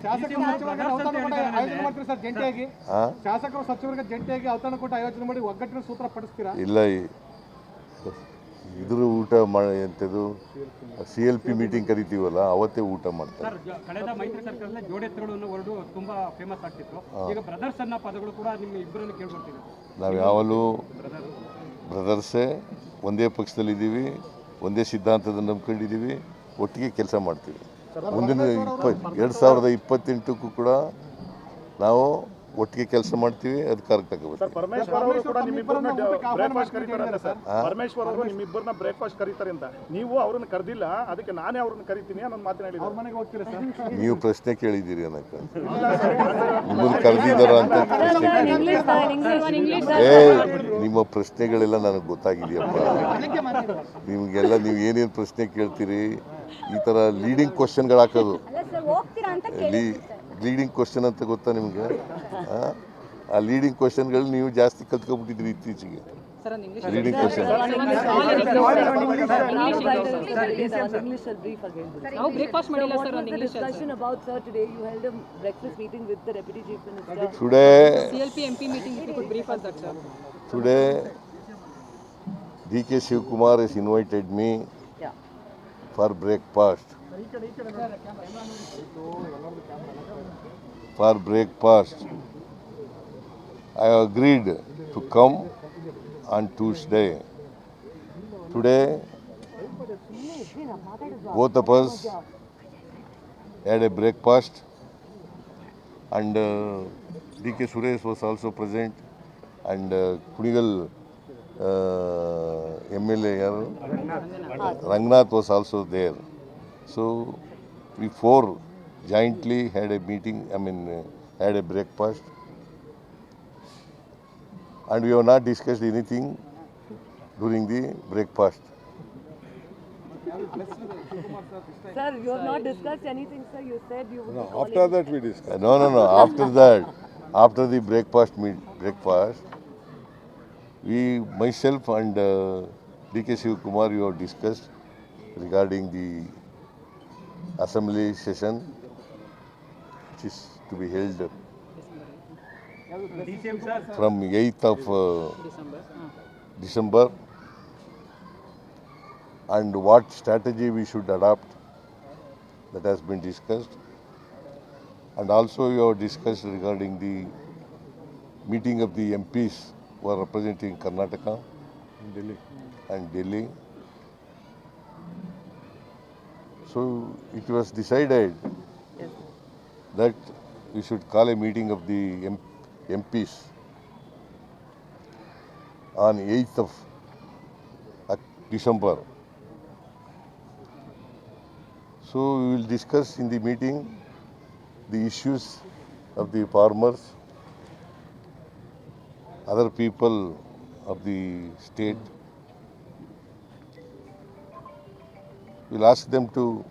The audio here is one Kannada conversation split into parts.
ಶಾಸಕರು ಸಚಿವರಿಗೆ ಔತಣ ಕೂಡ ಆಯೋಜನೆ ಮಾಡ್ತೀರಾ ಸರ್ ಜಂಟಿಯಾಗಿ? ಶಾಸಕರು ಸಚಿವರಿಗೆ ಜಂಟಿಯಾಗಿ ಔತಣ ಕೂಡ ಆಯೋಜನೆ ಮಾಡಿ ಒಗ್ಗಟ್ಟಿನ ಸೂತ್ರ ಪಡಿಸ್ತೀರಾ? ಇಲ್ಲ, ಇದ್ರ ಊಟ ಎಂಥದ್ದು CLP ಮೀಟಿಂಗ್ ಕರಿತೀವಲ್ಲ ಅವತ್ತೇ ಊಟ ಮಾಡ್ತಾರೆ. ಕಳೆದ ಮೈತ್ರಿ ಸರ್ಕಾರದಲ್ಲಿ ಜೋಡೆತ್ತುಗಳು ಅನ್ನೋ ವರ್ಡು ತುಂಬಾ ಫೇಮಸ್ ಆಗ್ತಿತ್ತು. ಈಗ ಬ್ರದರ್ಸ್ ಅನ್ನೋ ಪದಗಳು ಕೂಡ ನಿಮ್ಮ ಇಬ್ಬರನ್ನು ಕೇಳ್ಕೊಳ್ತೀವಿ. ನಾವು ಯಾವಾಗಲೂ ಬ್ರದರ್ಸೇ, ಒಂದೇ ಪಕ್ಷದಲ್ಲಿದ್ದೀವಿ, ಒಂದೇ ಸಿದ್ಧಾಂತದ ನಂಬ್ಕೊಂಡಿದ್ದೀವಿ, ಒಟ್ಟಿಗೆ ಕೆಲಸ ಮಾಡ್ತೀವಿ. ಮುಂದಿನ 2028ಕ್ಕೂ ಕೂಡ ನಾವು ಒಟ್ಟಿಗೆ ಕೆಲಸ ಮಾಡ್ತೀವಿ, ಅಧಿಕಾರಕ್ಕೆ ತಗೋಬೇಕು. ಪರಮೇಶ್ವರ್ ಅವರು ಕೂಡ ನಿಮ್ಮಿಬ್ಬರನ್ನ ಬ್ರೇಕ್ಫಾಸ್ಟ್ ಕರೀತಾರೆ ಸರ್. ಪರಮೇಶ್ವರ್ ಅವರು ನಿಮ್ಮಿಬ್ಬರನ್ನ ಬ್ರೇಕ್ಫಾಸ್ಟ್ ಕರೀತಾರೆ ಅಂತ ನೀವು ಅವ್ರನ್ನ ಕರೆದಿಲ್ಲ, ಅದಕ್ಕೆ ನಾನೇ ಅವ್ರನ್ನ ಕರಿತೀನಿ ಅನ್ನೋ ಮಾತನಾಡಿದ್ರು. ಅವ್ರ ಮನೆಗೆ ಹೋಗ್ತೀರಾ ಸರ್? ನೀವು ಪ್ರಶ್ನೆ ಕೇಳಿದ್ದೀರಿ ಅನ್ನಕ್ಕೆ ನಿಮ್ಮನ್ನು ಕರೆದಿದ್ದಾರ ಅಂತ ನಿಮ್ಮ ಪ್ರಶ್ನೆಗಳೆಲ್ಲ ನನಗೆ ಗೊತ್ತಾಗಿದೆಯಪ್ಪ. ನಿಮಗೆಲ್ಲ ನೀವು ಏನೇನು ಪ್ರಶ್ನೆ ಕೇಳ್ತೀರಿ, ಈ ಥರ ಲೀಡಿಂಗ್ ಕ್ವಶನ್ಗಳು ಹಾಕೋದು. ಲೀಡಿಂಗ್ ಕ್ವಶನ್ ಅಂತ ಗೊತ್ತಾ ನಿಮಗೆ? ಆ ಲೀಡಿಂಗ್ ಕ್ವಶನ್ಗಳು ನೀವು ಜಾಸ್ತಿ ಕಲ್ತ್ಕೊಬಿಟ್ಟಿದ್ರಿ ಇತ್ತೀಚೆಗೆ. Leading question today DK Shivkumar has invited me for breakfast. I agreed to come on Tuesday. Today, both of us had a breakfast, and DK Suresh was also present, and Kunigal MLA Rangnath was also there. So we four jointly had a meeting, had a breakfast, and we have not discussed anything during the breakfast. Sir, you have not discussed anything, sir. You said you would. No, after that we discussed. No. After that, after the breakfast, myself and DK Shivkumar, you have discussed regarding the assembly session, which is to be held from 8th of December, and what strategy we should adopt, that has been discussed. And also we have discussed regarding the meeting of the MPs who are representing Karnataka and Delhi. So it was decided that we should call a meeting of the MPs on 8th of December. So we will discuss in the meeting the issues of the farmers, other people of the state. We'll ask them to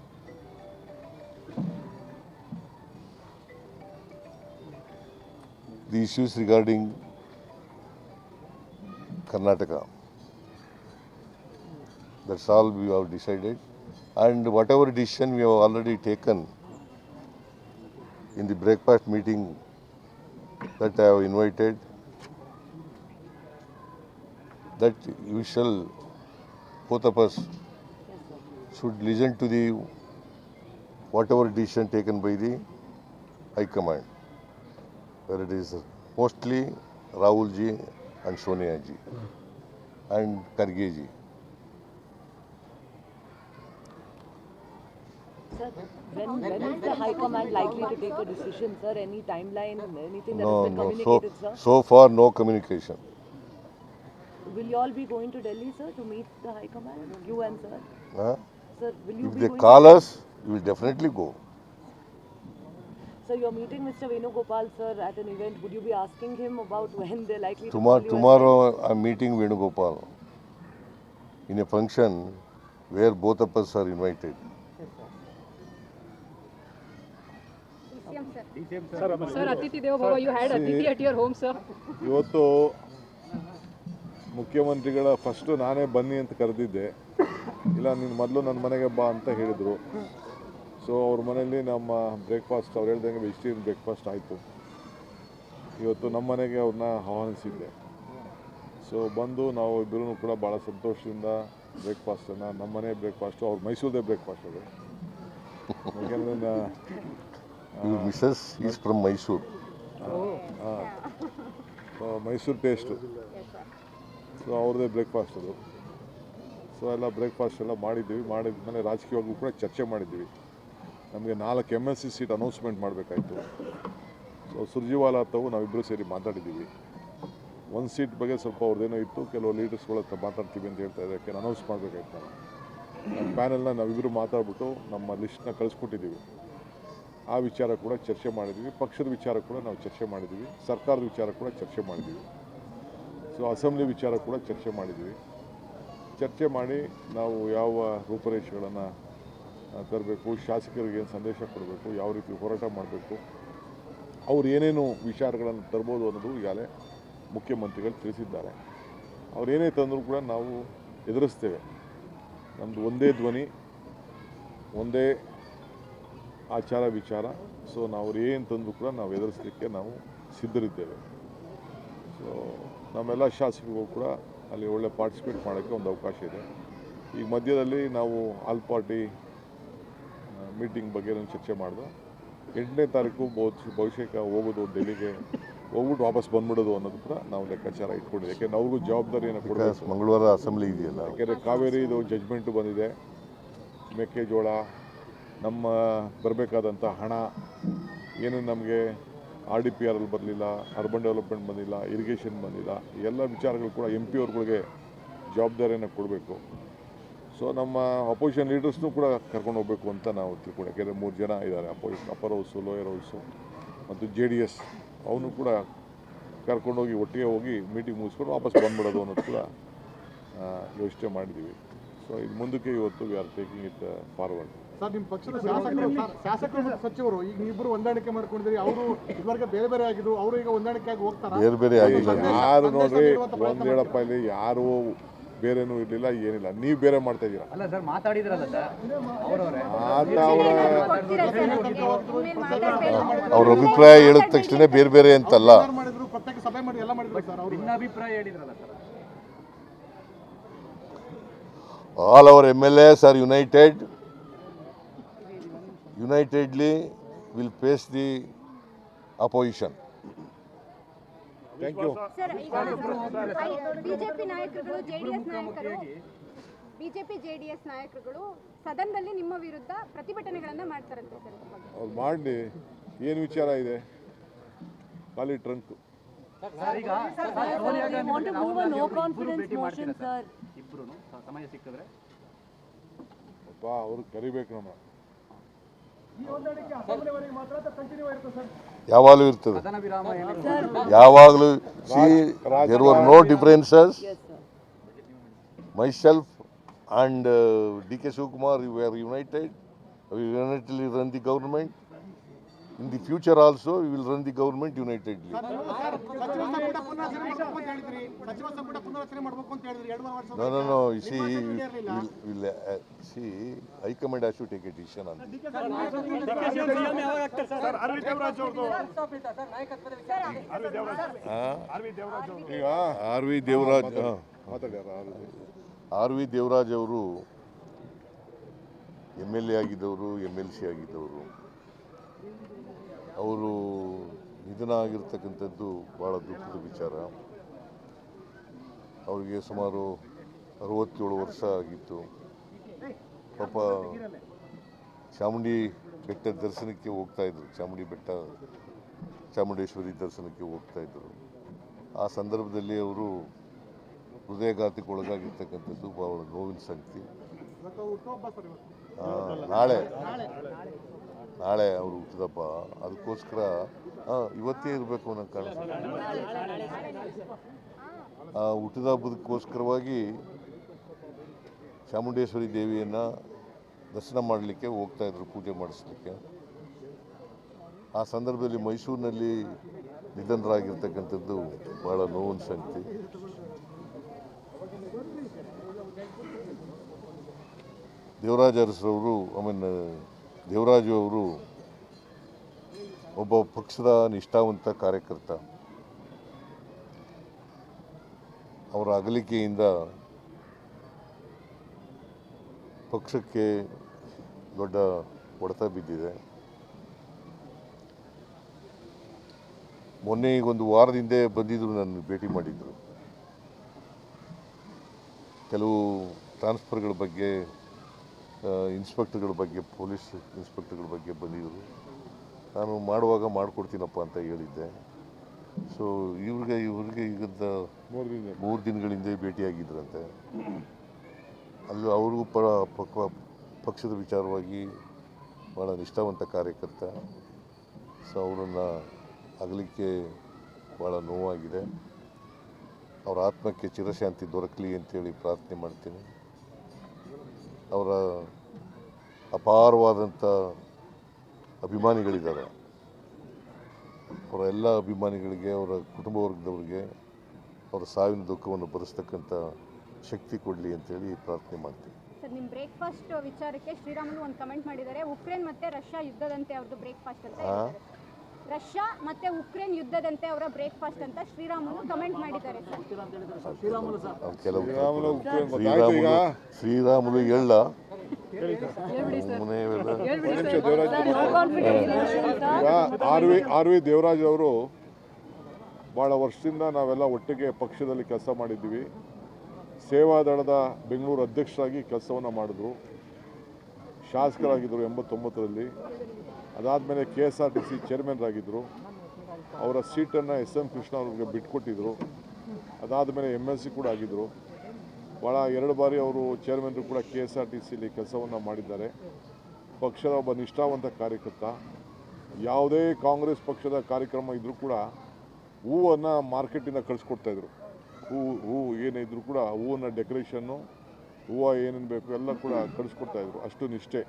the issues regarding Karnataka. That's all we have decided. And whatever decision we have already taken in the breakfast meeting that I have invited, that we shall, both of us, should listen to the whatever decision taken by the High Command, where it is mostly Rahul ji and Sonia ji and Karge ji. Sir, when is the High Command likely to take a decision, sir? Any timeline, anything that has been communicated, sir? So far, no communication. Will you all be going to Delhi, sir, to meet the High Command? You and sir? Sir, will you If be they going call us, we will definitely go. So you're meeting Mr. Venugopal, sir, at an event. Would you be asking him about when they're likely to call you? Tomorrow I'm meeting Venugopal in a function where both of us are invited. Sir, Atithi Deva Bhava, you had Atithi at your home, sir. ಇವತ್ತು ಮುಖ್ಯಮಂತ್ರಿಗಳ ಫಸ್ಟು ನಾನೇ ಬನ್ನಿ ಅಂತ ಕರೆದಿದ್ದೆ. ಇಲ್ಲ, ನೀನು ಮೊದಲು ನನ್ನ ಮನೆಗೆ ಬಾ ಅಂತ ಹೇಳಿದರು. ಸೊ ಅವ್ರ ಮನೇಲಿ ನಮ್ಮ ಬ್ರೇಕ್ಫಾಸ್ಟ್ ಅವ್ರು ಹೇಳ್ದಂಗೆ ವೆಜಿಟೇರಿಯನ್ ಬ್ರೇಕ್ಫಾಸ್ಟ್ ಆಯಿತು. ಇವತ್ತು ನಮ್ಮ ಮನೆಗೆ ಅವ್ರನ್ನ ಆಹ್ವಾನಿಸಿದ್ದೆ. ಸೊ ಬಂದು ನಾವು ಇಬ್ಬರೂ ಕೂಡ ಭಾಳ ಸಂತೋಷದಿಂದ ಬ್ರೇಕ್ಫಾಸ್ಟನ್ನು ನಮ್ಮ ಮನೆ ಬ್ರೇಕ್ಫಾಸ್ಟು ಅವ್ರು ಮೈಸೂರದೇ ಬ್ರೇಕ್ಫಾಸ್ಟ್ ಅದು. ಯಾಕೆಂದರೆ Mrs is from Mysuru. Mysuru taste. So ಅವ್ರದ್ದೇ ಬ್ರೇಕ್ಫಾಸ್ಟ್ ಅದು. ಸೊ ಎಲ್ಲ ಬ್ರೇಕ್ಫಾಸ್ಟ್ ಎಲ್ಲ ಮಾಡಿದ್ವಿ. ಮಾಡಿದ್ಮೇಲೆ ರಾಜಕೀಯವಾಗೂ ಕೂಡ ಚರ್ಚೆ ಮಾಡಿದ್ವಿ. ನಮಗೆ 4 MLC seat announcement ಮಾಡಬೇಕಾಯ್ತು. So Surjewala ತಾವು ನಾವಿಬ್ಬರು ಸೇರಿ ಮಾತಾಡಿದ್ದೀವಿ. 1 ಸೀಟ್ ಬಗ್ಗೆ ಸ್ವಲ್ಪ ಅವ್ರದ್ದೇನೋ ಇತ್ತು, ಕೆಲವು ಲೀಡರ್ಸ್ಗಳ ಹತ್ರ ಮಾತಾಡ್ತೀವಿ ಅಂತ ಹೇಳ್ತಾ ಇದ್ದಾರೆ. ಯಾಕೆ ಅನೌನ್ಸ್ ಮಾಡಬೇಕಾಯ್ತು. ನಮ್ಮ ಪ್ಯಾನೆಲ್ನ ನಾವಿಬ್ಬರು ಮಾತಾಡ್ಬಿಟ್ಟು ನಮ್ಮ ಲಿಸ್ಟ್ನ ಕಳಿಸ್ಕೊಟ್ಟಿದ್ದೀವಿ. ಆ ವಿಚಾರ ಕೂಡ ಚರ್ಚೆ ಮಾಡಿದ್ದೀವಿ. ಪಕ್ಷದ ವಿಚಾರ ಕೂಡ ನಾವು ಚರ್ಚೆ ಮಾಡಿದ್ದೀವಿ. ಸರ್ಕಾರದ ವಿಚಾರ ಕೂಡ ಚರ್ಚೆ ಮಾಡಿದ್ದೀವಿ. ಸೊ ಅಸೆಂಬ್ಲಿ ವಿಚಾರ ಕೂಡ ಚರ್ಚೆ ಮಾಡಿದ್ದೀವಿ. ಚರ್ಚೆ ಮಾಡಿ ನಾವು ಯಾವ ರೂಪರೇಷೆಗಳನ್ನು ತರಬೇಕು, ಶಾಸಕರಿಗೆ ಏನು ಸಂದೇಶ ಕೊಡಬೇಕು, ಯಾವ ರೀತಿ ಹೋರಾಟ ಮಾಡಬೇಕು, ಅವ್ರು ಏನೇನು ವಿಚಾರಗಳನ್ನು ತರ್ಬೋದು ಅನ್ನೋದು ಈಗಾಗಲೇ ಮುಖ್ಯಮಂತ್ರಿಗಳು ತಿಳಿಸಿದ್ದಾರೆ. ಅವ್ರು ಏನೇ ತಂದರೂ ಕೂಡ ನಾವು ಎದುರಿಸ್ತೇವೆ. ನಮ್ಮದು ಒಂದೇ ಧ್ವನಿ, ಒಂದೇ ಆಚಾರ ವಿಚಾರ. ಸೊ ನಾವು ಅವ್ರು ಏನು ತಂದರೂ ಕೂಡ ನಾವು ಎದುರಿಸಲಿಕ್ಕೆ ನಾವು ಸಿದ್ಧರಿದ್ದೇವೆ. ಸೊ ನಮ್ಮೆಲ್ಲ ಶಾಸಕರಿಗೂ ಕೂಡ ಅಲ್ಲಿ ಒಳ್ಳೆ ಪಾರ್ಟಿಸಿಪೇಟ್ ಮಾಡೋಕ್ಕೆ ಒಂದು ಅವಕಾಶ ಇದೆ. ಈಗ ಮಧ್ಯದಲ್ಲಿ ನಾವು ಆಲ್ ಪಾರ್ಟಿ ಮೀಟಿಂಗ್ ಬಗ್ಗೆ ಚರ್ಚೆ ಮಾಡಿದೆ. 8ನೇ ತಾರೀಕು ಬಹುಶಃ ಹೋಗೋದು ಡೆಲ್ಲಿಗೆ, ಹೋಗ್ಬಿಟ್ಟು ವಾಪಸ್ ಬಂದ್ಬಿಡೋದು ಅನ್ನೋದು ಕೂಡ ನಾವು ಲೆಕ್ಕಾಚಾರ ಇಟ್ಕೊಂಡಿದ್ದೆ. ಯಾಕೆಂದ್ರೆ ಅವ್ರಿಗೂ ಜವಾಬ್ದಾರಿಯನ್ನು ಕೊಡಬೇಕು. ಮಂಗಳವಾರ ಅಸೆಂಬ್ಲಿ ಇದೆಯಲ್ಲ. ಯಾಕೆಂದರೆ ಕಾವೇರಿ ಇದು ಜಡ್ಜ್ಮೆಂಟು ಬಂದಿದೆ. ಮೆಕ್ಕೆಜೋಳ, ನಮ್ಮ ಬರಬೇಕಾದಂಥ ಹಣ ಏನು ನಮಗೆ RDPR ಬರಲಿಲ್ಲ, ಅರ್ಬನ್ ಡೆವಲಪ್ಮೆಂಟ್ ಬಂದಿಲ್ಲ, ಇರಿಗೇಷನ್ ಬಂದಿಲ್ಲ. ಈ ಎಲ್ಲ ವಿಚಾರಗಳು ಕೂಡ MP ಅವ್ರುಗಳಿಗೆ ಜವಾಬ್ದಾರಿಯನ್ನು ಕೊಡಬೇಕು. ಸೊ ನಮ್ಮ ಅಪೋಸಿಷನ್ ಲೀಡರ್ಸ್ನೂ ಕೂಡ ಕರ್ಕೊಂಡು ಹೋಗಬೇಕು ಅಂತ ನಾವು ತಿಳ್ಕೊಂಡು. ಯಾಕೆಂದರೆ 3 ಜನ ಇದ್ದಾರೆ opposition, upper house, lower house ಮತ್ತು JDS. ಅವನು ಕೂಡ ಕರ್ಕೊಂಡೋಗಿ ಒಟ್ಟಿಗೆ ಹೋಗಿ ಮೀಟಿಂಗ್ ಮುಗಿಸ್ಕೊಂಡು ವಾಪಸ್ ಬಂದ್ಬಿಡೋದು ಅನ್ನೋದು ಕೂಡ ಯೋಚನೆ ಮಾಡಿದ್ದೀವಿ. ಸೊ ಇದು ಮುಂದಕ್ಕೆ ಇವತ್ತು we are taking it forward. Sir, ನಿಮ್ಮ ಪಕ್ಷದ ಶಾಸಕರು ಮತ್ತು ಸಚಿವರು ಈಗ ನೀವಿಬ್ಬರು ಹೊಂದಾಣಿಕೆ ಮಾಡ್ಕೊಂಡಿದ್ದೀರಿ. ಅವರು ಇದುವರೆಗೆ ಬೇರೆ ಬೇರೆ ಆಗಿದ್ರು, ಅವರು ಈಗ ಹೊಂದಾಣಿಕೆ ಆಗಿ ಹೋಗ್ತಾರೆ. ಬೇರೆ ಬೇರೆ ಆಗಿಲ್ಲ. ಯಾರು ನೋಡ್ರಿ, ಒಂದು ಹೇಳಪ್ಪ, ಇಲ್ಲಿ ಯಾರು ಬೇರೆನೂ ಇರಲಿಲ್ಲ, ಏನಿಲ್ಲ. ನೀವು ಬೇರೆ ಮಾಡ್ತಾ ಇದ್ದೀರಾ. ಅಲ್ಲ ಸರ್, ಮಾತಾಡಿದ್ರಲ್ಲ ಸರ್ ಅವರವರೇ. ಅವ್ರ ಅಭಿಪ್ರಾಯ ಹೇಳಿದ ತಕ್ಷಣ ಬೇರೆ ಬೇರೆ ಅಂತಲ್ಲ. ಮಾಡಿದ್ರು, ಪ್ರತ್ಯೇಕ ಸಭೆ ಮಾಡಿ ಎಲ್ಲ ಮಾಡಿದ್ರು ಸರ್. ಅವರು ಭಿನ್ನಾಭಿಪ್ರಾಯ ಹೇಳಿದ್ರಲ್ಲ sir. All our MLAs are united. Unitedly will face the opposition. Thank you. Sir, ಈಗ ಬಿಜೆಪಿ ನಾಯಕರುಗಳು, JDS ನಾಯಕರುಗಳು ಸದನದಲ್ಲಿ ನಿಮ್ಮ ವಿರುದ್ಧ ಪ್ರತಿಭಟನೆಗಳನ್ನ ಮಾಡ್ತಾರಂತೆ ಸರ್. ಅವ್ರು ಮಾಡಲಿ, ಏನು ವಿಚಾರ ಇದೆ, ಖಾಲಿ trunk. want to move a no confidence motion, sir. ಇಬ್ರು ಸಮಯ ಸಿಕ್ಕಿದ್ರೆ ಅಪ್ಪ ಅವ್ರು ಕರಿಬೇಕು ನಮ್ಮ. ಯಾವಾಗಲೂ ಇರ್ತದೆ, ಸದನ ವಿರಾಮ ಯಾವಾಗಲೂ. there were no differences. Myself and DK Shivakumar, we were united. We unitedly run the government. In the future also, we will run the government unitedly. No. You see, High Command has to take a decision on this. ಈಗ R.V. ದೇವರಾಜ್ ಮಾತಾಡ್ಯಾರ. R.V. ದೇವರಾಜ್ ಅವರು MLA ಆಗಿದ್ದವರು, MLC ಆಗಿದ್ದವರು. ಅವರು ನಿಧನ ಆಗಿರ್ತಕ್ಕಂಥದ್ದು ಭಾಳ ದುಃಖದ ವಿಚಾರ. ಅವರಿಗೆ ಸುಮಾರು 67 ವರ್ಷ ಆಗಿತ್ತು. ಪಾಪ ಚಾಮುಂಡಿ ಬೆಟ್ಟ ದರ್ಶನಕ್ಕೆ ಹೋಗ್ತಾಯಿದ್ರು, ಚಾಮುಂಡೇಶ್ವರಿ ದರ್ಶನಕ್ಕೆ ಹೋಗ್ತಾಯಿದ್ರು. ಆ ಸಂದರ್ಭದಲ್ಲಿ ಅವರು ಹೃದಯಘಾತಕ್ಕೆ ಒಳಗಾಗಿರ್ತಕ್ಕಂಥದ್ದು ಭಾಳ ನೋವಿನ ಸಂಗತಿ. ನಾಳೆ ಅವರು ಹುಟ್ಟಿದಪ್ಪ. ಅದಕ್ಕೋಸ್ಕರ ಇವತ್ತೇ ಇರಬೇಕು ಅನ್ನೋ ಕಾಣಿಸ್ತದೆ. ಆ ಹುಟ್ಟಿದ ಹಬ್ಬದಕ್ಕೋಸ್ಕರವಾಗಿ ಚಾಮುಂಡೇಶ್ವರಿ ದೇವಿಯನ್ನು ದರ್ಶನ ಮಾಡಲಿಕ್ಕೆ ಹೋಗ್ತಾಯಿದ್ರು, ಪೂಜೆ ಮಾಡಿಸ್ಲಿಕ್ಕೆ. ಆ ಸಂದರ್ಭದಲ್ಲಿ ಮೈಸೂರಿನಲ್ಲಿ ನಿಧನರಾಗಿರ್ತಕ್ಕಂಥದ್ದು ಭಾಳ ನೋವಿನ ಸಂಗತಿ. ದೇವರಾಜ ಅರಸರವರು ದೇವರಾಜು ಅವರು ಒಬ್ಬ ಪಕ್ಷದ ನಿಷ್ಠಾವಂತ ಕಾರ್ಯಕರ್ತ. ಅವರ ಅಗಲಿಕೆಯಿಂದ ಪಕ್ಷಕ್ಕೆ ದೊಡ್ಡ ಹೊಡೆತ ಬಿದ್ದಿದೆ. ಮೊನ್ನೆ ಈಗ ಒಂದು ವಾರದ ಹಿಂದೆ ಬಂದಿದ್ದರು, ನನ್ನ ಭೇಟಿ ಮಾಡಿದರು. ಕೆಲವು ಟ್ರಾನ್ಸ್ಫರ್ಗಳ ಬಗ್ಗೆ, ಇನ್ಸ್ಪೆಕ್ಟರ್ಗಳ ಬಗ್ಗೆ, ಪೊಲೀಸ್ ಇನ್ಸ್ಪೆಕ್ಟರ್ಗಳ ಬಗ್ಗೆ ಬಂದಿದ್ದರು. ನಾನು ಮಾಡುವಾಗ ಮಾಡಿಕೊಡ್ತೀನಪ್ಪ ಅಂತ ಹೇಳಿದ್ದೆ. ಸೊ ಇವ್ರಿಗೆ ಈಗದ 3 ದಿನಗಳಿಂದ ಭೇಟಿಯಾಗಿದ್ದರಂತೆ. ಅಲ್ಲಿ ಅವ್ರಿಗೂ ಪಕ್ಷದ ವಿಚಾರವಾಗಿ ಭಾಳ ನಿಷ್ಠಾವಂತ ಕಾರ್ಯಕರ್ತ. ಸೊ ಅವರನ್ನು ಅಗಲಿಕೆ ಭಾಳ ನೋವಾಗಿದೆ. ಅವರ ಆತ್ಮಕ್ಕೆ ಚಿರಶಾಂತಿ ದೊರಕಲಿ ಅಂತೇಳಿ ಪ್ರಾರ್ಥನೆ ಮಾಡ್ತೀನಿ. ಅವರ ಅಪಾರವಾದಂಥ ಅಭಿಮಾನಿಗಳಿದ್ದಾರೆ. ಅವರ ಎಲ್ಲ ಅಭಿಮಾನಿಗಳಿಗೆ, ಅವರ ಕುಟುಂಬ ವರ್ಗದವರಿಗೆ ಅವರ ಸಾವಿನ ದುಃಖವನ್ನು ಭರಿಸ್ತಕ್ಕಂಥ ಶಕ್ತಿ ಕೊಡಲಿ ಅಂತೇಳಿ ಪ್ರಾರ್ಥನೆ ಮಾಡ್ತೀನಿ. ಸರ್, ನಿಮ್ಮ ಬ್ರೇಕ್ಫಾಸ್ಟ್ ವಿಚಾರಕ್ಕೆ ಶ್ರೀರಾಮುಲು ಒಂದು ಕಮೆಂಟ್ ಮಾಡಿದ್ದಾರೆ. ಉಕ್ರೇನ್ ಮತ್ತೆ ರಷ್ಯಾ ಯುದ್ಧದಂತೆ ಅವ್ರದ್ದು ಬ್ರೇಕ್ಫಾಸ್ಟ್ ಅಂತ ಹೇಳ್ತಾರೆ. ರಷ್ಯಾ ಮತ್ತೆ ಉಕ್ರೇನ್ ಯುದ್ಧದಂತೆ ಅವರ ಬ್ರೇಕ್ಫಾಸ್ಟ್ ಅಂತ ಶ್ರೀರಾಮುಲು ಕಮೆಂಟ್ ಮಾಡಿದ್ದಾರೆ ಸರ್. ಶ್ರೀರಾಮುಲು ಹೇಳ ಆರ್ ವಿ ದೇವರಾಜ್ ಅವರು ಭಾಳ ವರ್ಷದಿಂದ ನಾವೆಲ್ಲ ಒಟ್ಟಿಗೆ ಪಕ್ಷದಲ್ಲಿ ಕೆಲಸ ಮಾಡಿದ್ದೀವಿ. ಸೇವಾದಳದ ಬೆಂಗಳೂರು ಅಧ್ಯಕ್ಷರಾಗಿ ಕೆಲಸವನ್ನು ಮಾಡಿದ್ರು. ಶಾಸಕರಾಗಿದ್ದರು 89ರಲ್ಲಿ. ಅದಾದಮೇಲೆ KSRTC ಚೇರ್ಮನ್ರಾಗಿದ್ದರು. ಅವರ ಸೀಟನ್ನು SM ಕೃಷ್ಣ ಅವ್ರಿಗೆ ಬಿಟ್ಕೊಟ್ಟಿದ್ರು. ಅದಾದಮೇಲೆ MLC ಕೂಡ ಆಗಿದ್ದರು. ಭಾಳ 2 ಬಾರಿ ಅವರು ಚೇರ್ಮನ್ರು ಕೂಡ KSRTCಲಿ ಕೆಲಸವನ್ನು ಮಾಡಿದ್ದಾರೆ. ಪಕ್ಷದ ಒಬ್ಬ ನಿಷ್ಠಾವಂತ ಕಾರ್ಯಕರ್ತ. ಯಾವುದೇ ಕಾಂಗ್ರೆಸ್ ಪಕ್ಷದ ಕಾರ್ಯಕ್ರಮ ಇದ್ದರೂ ಕೂಡ ಹೂವನ್ನು ಮಾರ್ಕೆಟಿಂದ ಕಳಿಸ್ಕೊಡ್ತಾಯಿದ್ರು. ಹೂವು ಏನೇ ಇದ್ದರೂ ಕೂಡ ಹೂವನ್ನು ಡೆಕೋರೇಷನ್ನು, ಹೂವು ಏನೇನು ಬೇಕು ಎಲ್ಲ ಕೂಡ ಕಳಿಸ್ಕೊಡ್ತಾಯಿದ್ರು. ಅಷ್ಟು ನಿಷ್ಠೆ.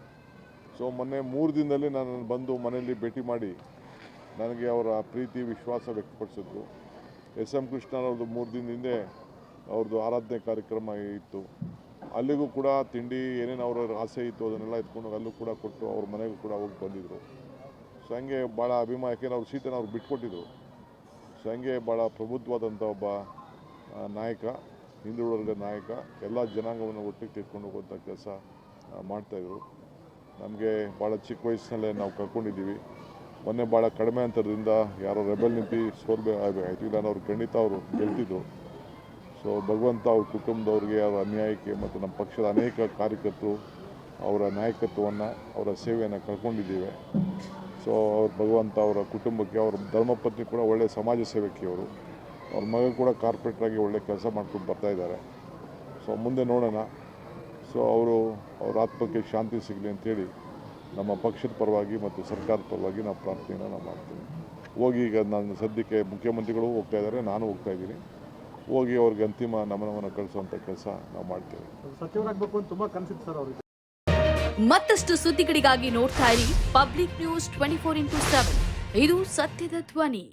ಸೊ ಮೊನ್ನೆ 3 ದಿನದಲ್ಲಿ ನಾನು ಬಂದು ಮನೆಯಲ್ಲಿ ಭೇಟಿ ಮಾಡಿ ನನಗೆ ಅವರ ಪ್ರೀತಿ ವಿಶ್ವಾಸ ವ್ಯಕ್ತಪಡಿಸಿದ್ರು. SM ಕೃಷ್ಣನವ್ರದ್ದು 3 ದಿನದ ಹಿಂದೆ ಅವ್ರದ್ದು ಆರಾಧನೆ ಕಾರ್ಯಕ್ರಮ ಇತ್ತು. ಅಲ್ಲಿಗೂ ಕೂಡ ತಿಂಡಿ ಏನೇನು ಅವರ ಆಸೆ ಇತ್ತು ಅದನ್ನೆಲ್ಲ ಎತ್ಕೊಂಡು ಅಲ್ಲೂ ಕೂಡ ಕೊಟ್ಟು ಅವ್ರ ಮನೆಗೂ ಕೂಡ ಹೋಗಿ ಬಂದಿದ್ದರು. ಸೊ ಹಂಗೆ ಭಾಳ ಅಭಿಮಾನ, ಯಾಕೆಂದ್ರೆ ಅವ್ರ ಸೀಟನ್ನು ಅವ್ರು ಬಿಟ್ಕೊಟ್ಟಿದ್ರು. ಸೊ ಹಂಗೆ ಭಾಳ ಪ್ರಬುದ್ಧವಾದಂಥ ಒಬ್ಬ ನಾಯಕ, ಹಿಂದುಳಿದ ವರ್ಗದ ನಾಯಕ. ಎಲ್ಲ ಜನಾಂಗವನ್ನು ಒಟ್ಟಿಗೆ ತೆಗೆದುಕೊಂಡು ಹೋಗುವಂಥ ಕೆಲಸ ಮಾಡ್ತಾಯಿದ್ರು. ನಮಗೆ ಭಾಳ ಚಿಕ್ಕ ವಯಸ್ಸಿನಲ್ಲೇ ನಾವು ಕಳ್ಕೊಂಡಿದ್ದೀವಿ. ಮೊನ್ನೆ ಭಾಳ ಕಡಿಮೆ ಅಂತರದಿಂದ ಯಾರೋ ರೆಬೆಲ್ ನಿಂತು ಸೋಲ್ಬೆ ಆಯಿತು. ಇಲ್ಲ ಅವ್ರು ಖಂಡಿತ ಅವರು ಗೆಲ್ತಿದ್ರು. ಸೊ ಭಗವಂತ ಅವ್ರ ಕುಟುಂಬದವ್ರಿಗೆ, ಅವರ ಅನ್ಯಾಯಕ್ಕೆ ಮತ್ತು ನಮ್ಮ ಪಕ್ಷದ ಅನೇಕ ಕಾರ್ಯಕರ್ತರು ಅವರ ನಾಯಕತ್ವವನ್ನು, ಅವರ ಸೇವೆಯನ್ನು ಕಳ್ಕೊಂಡಿದ್ದೀವಿ. ಸೊ ಅವ್ರ ಭಗವಂತ ಅವರ ಕುಟುಂಬಕ್ಕೆ, ಅವರ ಧರ್ಮಪತ್ನಿ ಕೂಡ ಒಳ್ಳೆಯ ಸಮಾಜ ಸೇವಕಿಯವರು. ಅವ್ರ ಮಗ ಕೂಡ ಕಾರ್ಪೊರೇಟ್ರಾಗಿ ಒಳ್ಳೆ ಕೆಲಸ ಮಾಡ್ಕೊಂಡು ಬರ್ತಾಯಿದ್ದಾರೆ. ಸೊ ಮುಂದೆ ನೋಡೋಣ. ಸೊ ಅವ್ರ ಆತ್ಮಕ್ಕೆ ಶಾಂತಿ ಸಿಗಲಿ ಅಂತೇಳಿ ನಮ್ಮ ಪಕ್ಷದ ಪರವಾಗಿ ಮತ್ತು ಸರ್ಕಾರದ ಪರವಾಗಿ ನಾವು ಪ್ರಾರ್ಥನೆಯನ್ನು ನಾವು ಮಾಡ್ತೀವಿ. ಹೋಗಿ ಈಗ ನಾನು ಸದ್ಯಕ್ಕೆ ಮುಖ್ಯಮಂತ್ರಿಗಳು ಹೋಗ್ತಾ ಇದ್ದಾರೆ, ನಾನು ಹೋಗ್ತಾ ಇದ್ದೀನಿ. ಹೋಗಿ ಅವ್ರಿಗೆ ಅಂತಿಮ ನಮನವನ್ನು ಕಳಿಸುವಂಥ ಕೆಲಸ ನಾವು ಮಾಡ್ತೇವೆ. ಸಚಿವರಾಗಬೇಕು ಅಂತ ತುಂಬ ಕನಸಿತ್ತು ಸರ್ ಅವ್ರಿಗೆ. ಮತ್ತಷ್ಟು ಸುದ್ದಿಗಳಿಗಾಗಿ ನೋಡ್ತಾ ಇರಿ ಪಬ್ಲಿಕ್ ನ್ಯೂಸ್ 24x7. ಇದು ಸತ್ಯದ ಧ್ವನಿ.